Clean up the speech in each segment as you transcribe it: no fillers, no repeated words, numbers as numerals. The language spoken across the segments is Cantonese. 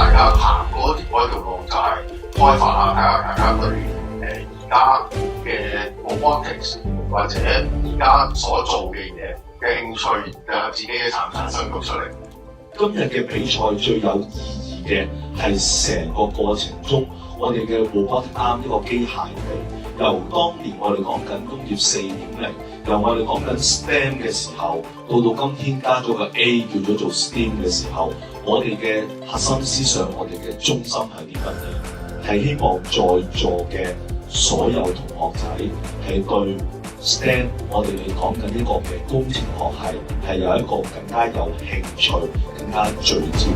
大家行嗰條路，就係開發下，睇下大家對而家嘅 robotics 或者而家所做嘅嘢嘅興趣，自己嘅產生到出嚟。今日嘅比賽最有意義嘅係成個過程中，我哋嘅 robotic arm 一個機械臂，由當年我哋講緊工業4.0，由我哋講緊 STEM 嘅時候，到今天加咗個 A 叫咗做 STEAM 嘅時候，我哋嘅核心思想，我哋嘅中心係啲乜嘢？係希望在座嘅所有同學仔係對 STEM 我哋講緊呢個嘅工程學系係有一個更加有興趣、更加聚焦嘅。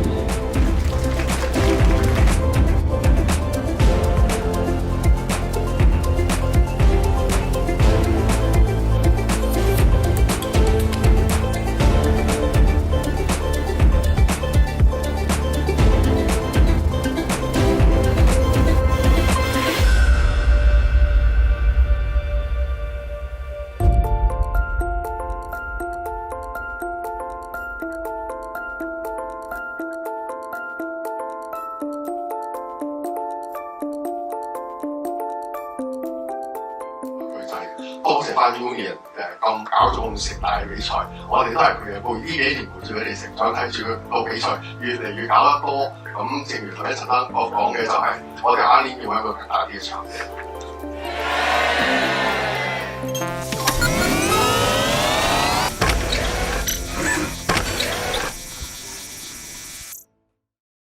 多謝班 Union 咁搞咗咁盛大嘅比賽，我哋都係佢嘅陪呢幾年陪住佢哋成長，睇住佢個比賽越嚟越搞得多。咁正如頭先陳生我講嘅，就係我哋下一年要一個更大啲嘅場地。